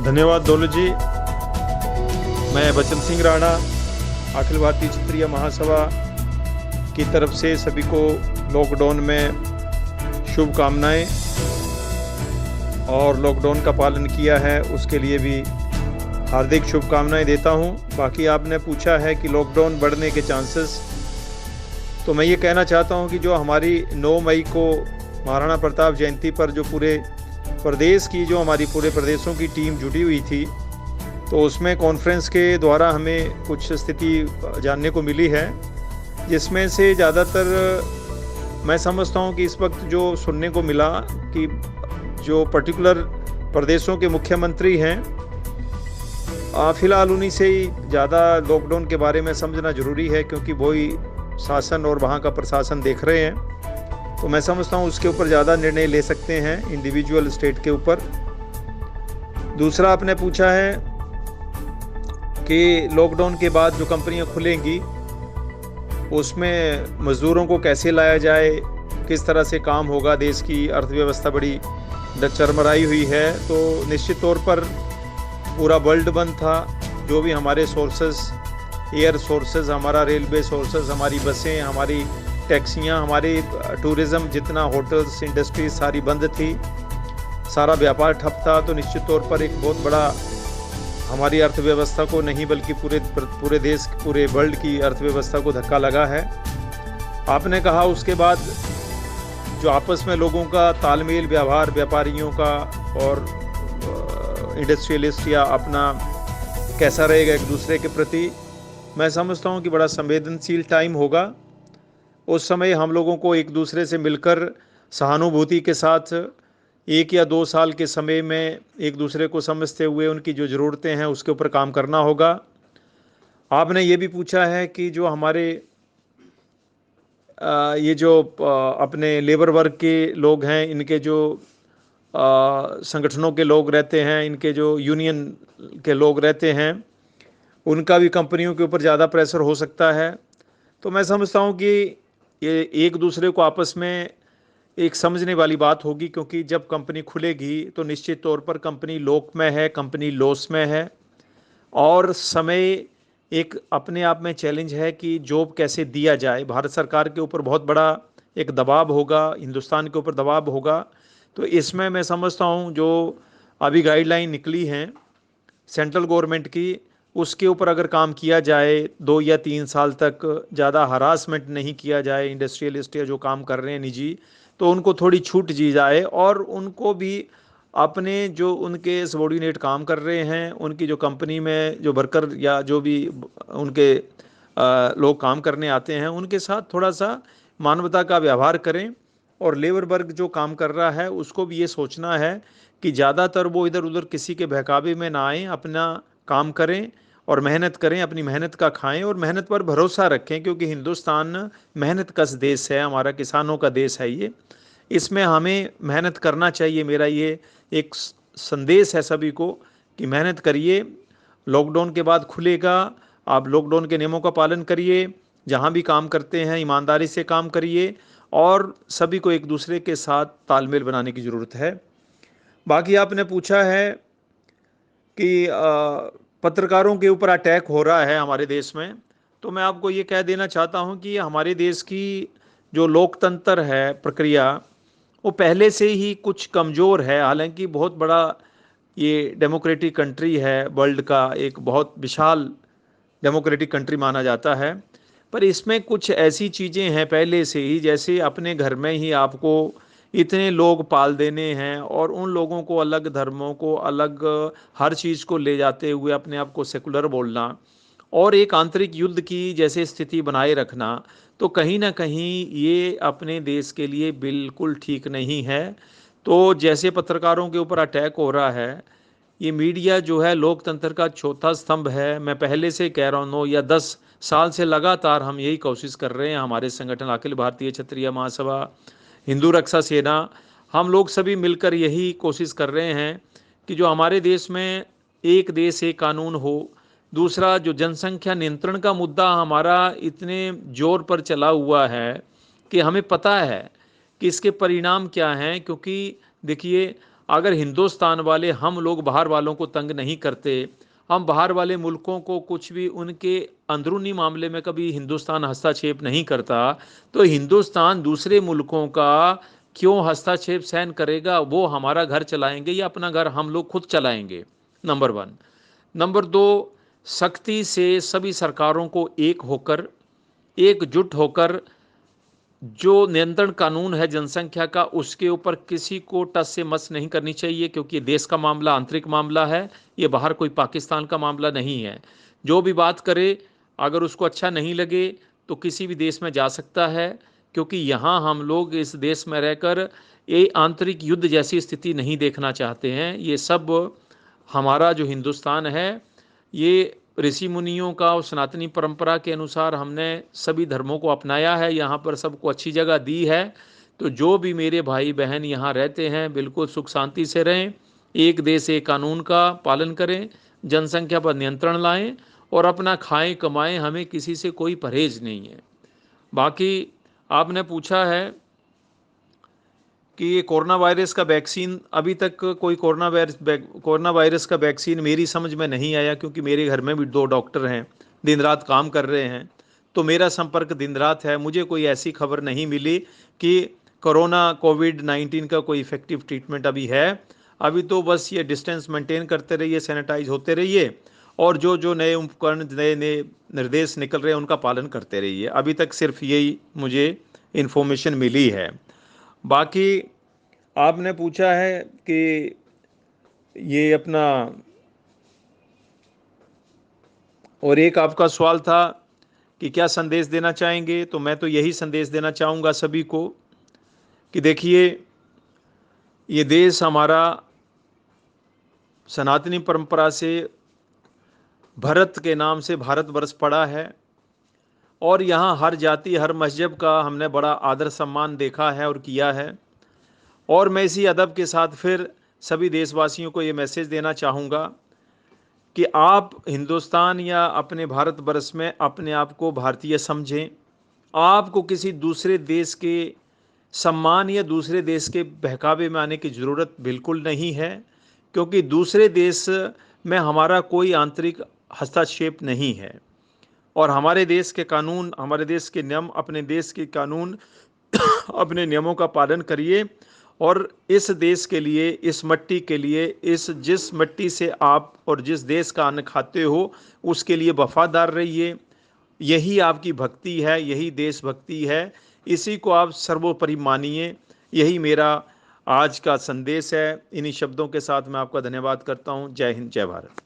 धन्यवाद दौलत जी। मैं बचन सिंह राणा अखिल भारतीय क्षत्रिय महासभा की तरफ से सभी को लॉकडाउन में शुभकामनाएं और लॉकडाउन का पालन किया है उसके लिए भी हार्दिक शुभकामनाएं देता हूं। बाकी आपने पूछा है कि लॉकडाउन बढ़ने के चांसेस, तो मैं ये कहना चाहता हूं कि जो हमारी 9 मई को महाराणा प्रताप जयंती पर जो पूरे प्रदेश की जो हमारी पूरे प्रदेशों की टीम जुटी हुई थी, तो उसमें कॉन्फ्रेंस के द्वारा हमें कुछ स्थिति जानने को मिली है, जिसमें से ज़्यादातर मैं समझता हूं कि इस वक्त जो सुनने को मिला कि जो पर्टिकुलर प्रदेशों के मुख्यमंत्री हैं, फ़िलहाल उन्हीं से ही ज़्यादा लॉकडाउन के बारे में समझना ज़रूरी है, क्योंकि वही शासन और वहाँ का प्रशासन देख रहे हैं। तो मैं समझता हूँ उसके ऊपर ज़्यादा निर्णय ले सकते हैं इंडिविजुअल स्टेट के ऊपर। दूसरा आपने पूछा है कि लॉकडाउन के बाद जो कंपनियां खुलेंगी उसमें मज़दूरों को कैसे लाया जाए, किस तरह से काम होगा। देश की अर्थव्यवस्था बड़ी चरमराई हुई है, तो निश्चित तौर पर पूरा वर्ल्ड बंद था। जो भी हमारे सोर्सेज, एयर सोर्सेज, हमारा रेलवे सोर्सेज, हमारी बसें, हमारी टैक्सियाँ, हमारी टूरिज़्म, जितना होटल्स, इंडस्ट्री सारी बंद थी, सारा व्यापार ठप था। तो निश्चित तौर पर एक बहुत बड़ा हमारी अर्थव्यवस्था को नहीं बल्कि पूरे देश, पूरे वर्ल्ड की अर्थव्यवस्था को धक्का लगा है। आपने कहा उसके बाद जो आपस में लोगों का तालमेल, व्यवहार, व्यापारियों का और इंडस्ट्रियलिस्ट या अपना कैसा रहेगा एक दूसरे के प्रति, मैं समझता हूँ कि बड़ा संवेदनशील टाइम होगा। उस समय हम लोगों को एक दूसरे से मिलकर सहानुभूति के साथ 1 या 2 साल के समय में एक दूसरे को समझते हुए उनकी जो ज़रूरतें हैं उसके ऊपर काम करना होगा। आपने ये भी पूछा है कि जो हमारे ये जो अपने लेबर वर्ग के लोग हैं, इनके जो संगठनों के लोग रहते हैं, इनके जो यूनियन के लोग रहते हैं, उनका भी कंपनियों के ऊपर ज़्यादा प्रेशर हो सकता है। तो मैं समझता हूँ कि ये एक दूसरे को आपस में एक समझने वाली बात होगी, क्योंकि जब कंपनी खुलेगी तो निश्चित तौर पर कंपनी लॉक में है, कंपनी लॉस में है, और समय एक अपने आप में चैलेंज है कि जॉब कैसे दिया जाए। भारत सरकार के ऊपर बहुत बड़ा एक दबाव होगा, हिंदुस्तान के ऊपर दबाव होगा। तो इसमें मैं समझता हूँ जो अभी गाइडलाइन निकली हैं सेंट्रल गवर्नमेंट की, उसके ऊपर अगर काम किया जाए 2 या 3 साल तक, ज़्यादा हरासमेंट नहीं किया जाए इंडस्ट्रियलिस्ट या जो काम कर रहे हैं निजी, तो उनको थोड़ी छूट दी जाए और उनको भी अपने जो उनके सबॉर्डिनेट काम कर रहे हैं, उनकी जो कंपनी में जो वर्कर या जो भी उनके लोग काम करने आते हैं, उनके साथ थोड़ा सा मानवता का व्यवहार करें। और लेबर वर्ग जो काम कर रहा है उसको भी ये सोचना है कि ज़्यादातर वो इधर उधर किसी के बहकावे में ना आएँ, अपना काम करें और मेहनत करें, अपनी मेहनत का खाएं और मेहनत पर भरोसा रखें, क्योंकि हिंदुस्तान मेहनत कश देश है, हमारा किसानों का देश है ये। इसमें हमें मेहनत करना चाहिए। मेरा ये एक संदेश है सभी को कि मेहनत करिए। लॉकडाउन के बाद खुलेगा, आप लॉकडाउन के नियमों का पालन करिए, जहाँ भी काम करते हैं ईमानदारी से काम करिए, और सभी को एक दूसरे के साथ तालमेल बनाने की ज़रूरत है। बाकी आपने पूछा है कि पत्रकारों के ऊपर अटैक हो रहा है हमारे देश में, तो मैं आपको ये कह देना चाहता हूँ कि हमारे देश की जो लोकतंत्र है प्रक्रिया, वो पहले से ही कुछ कमज़ोर है। हालांकि बहुत बड़ा ये डेमोक्रेटिक कंट्री है, वर्ल्ड का एक बहुत विशाल डेमोक्रेटिक कंट्री माना जाता है, पर इसमें कुछ ऐसी चीज़ें हैं पहले से ही, जैसे अपने घर में ही आपको इतने लोग पाल देने हैं और उन लोगों को अलग धर्मों को अलग हर चीज़ को ले जाते हुए अपने आप को सेकुलर बोलना और एक आंतरिक युद्ध की जैसे स्थिति बनाए रखना, तो कहीं ना कहीं ये अपने देश के लिए बिल्कुल ठीक नहीं है। तो जैसे पत्रकारों के ऊपर अटैक हो रहा है, ये मीडिया जो है लोकतंत्र का चौथा स्तंभ है। मैं पहले से कह रहा हूँ, 9 या 10 साल से लगातार हम यही कोशिश कर रहे हैं। हमारे संगठन अखिल भारतीय क्षत्रिय महासभा, हिंदू रक्षा सेना, हम लोग सभी मिलकर यही कोशिश कर रहे हैं कि जो हमारे देश में एक देश एक कानून हो। दूसरा, जो जनसंख्या नियंत्रण का मुद्दा हमारा इतने जोर पर चला हुआ है कि हमें पता है कि इसके परिणाम क्या हैं। क्योंकि देखिए, अगर हिंदुस्तान वाले, हम लोग बाहर वालों को तंग नहीं करते, हम बाहर वाले मुल्कों को कुछ भी उनके अंदरूनी मामले में कभी हिंदुस्तान हस्तक्षेप नहीं करता, तो हिंदुस्तान दूसरे मुल्कों का क्यों हस्तक्षेप सहन करेगा? वो हमारा घर चलाएंगे या अपना घर हम लोग खुद चलाएंगे? Number one. नंबर दो, सख्ती से सभी सरकारों को एक होकर, एकजुट होकर, जो नियंत्रण कानून है जनसंख्या का, उसके ऊपर किसी को टस से मस नहीं करनी चाहिए, क्योंकि ये देश का मामला, आंतरिक मामला है, ये बाहर कोई पाकिस्तान का मामला नहीं है। जो भी बात करे, अगर उसको अच्छा नहीं लगे तो किसी भी देश में जा सकता है, क्योंकि यहाँ हम लोग इस देश में रहकर ये आंतरिक युद्ध जैसी स्थिति नहीं देखना चाहते हैं। ये सब हमारा जो हिंदुस्तान है, ये ऋषि मुनियों का और सनातनी परंपरा के अनुसार हमने सभी धर्मों को अपनाया है, यहाँ पर सबको अच्छी जगह दी है। तो जो भी मेरे भाई बहन यहाँ रहते हैं, बिल्कुल सुख शांति से रहें, एक देश एक कानून का पालन करें, जनसंख्या पर नियंत्रण लाएं और अपना खाएं कमाएं, हमें किसी से कोई परहेज नहीं है। बाकी आपने पूछा है कि ये कोरोना वायरस का वैक्सीन, अभी तक कोई कोरोना वायरस का वैक्सीन मेरी समझ में नहीं आया, क्योंकि मेरे घर में भी 2 डॉक्टर हैं, दिन रात काम कर रहे हैं, तो मेरा संपर्क दिन रात है। मुझे कोई ऐसी खबर नहीं मिली कि कोविड-19 का कोई इफेक्टिव ट्रीटमेंट अभी है। अभी तो बस ये डिस्टेंस मेंटेन करते रहिए, सैनिटाइज होते रहिए और जो जो नए उपकरण, नए नए निर्देश निकल रहे हैं उनका पालन करते रहिए। अभी तक सिर्फ यही मुझे इन्फॉर्मेशन मिली है। बाकी आपने पूछा है कि ये अपना, और एक आपका सवाल था कि क्या संदेश देना चाहेंगे, तो मैं तो यही संदेश देना चाहूँगा सभी को कि देखिए, ये देश हमारा सनातनी परंपरा से, भारत के नाम से भारतवर्ष पड़ा है और यहाँ हर जाति, हर मज़हब का हमने बड़ा आदर सम्मान देखा है और किया है। और मैं इसी अदब के साथ फिर सभी देशवासियों को ये मैसेज देना चाहूँगा कि आप हिंदुस्तान या अपने भारतवर्ष में अपने आप को भारतीय समझें। आपको किसी दूसरे देश के सम्मान या दूसरे देश के बहकावे में आने की ज़रूरत बिल्कुल नहीं है, क्योंकि दूसरे देश में हमारा कोई आंतरिक हस्तक्षेप नहीं है और हमारे देश के कानून, हमारे देश के नियम, अपने देश के कानून अपने नियमों का पालन करिए और इस देश के लिए, इस मिट्टी के लिए, इस जिस मिट्टी से आप और जिस देश का अन्न खाते हो, उसके लिए वफादार रहिए। यही आपकी भक्ति है, यही देशभक्ति है, इसी को आप सर्वोपरि मानिए। यही मेरा आज का संदेश है। इन्हीं शब्दों के साथ मैं आपका धन्यवाद करता हूँ। जय हिंद, जय भारत।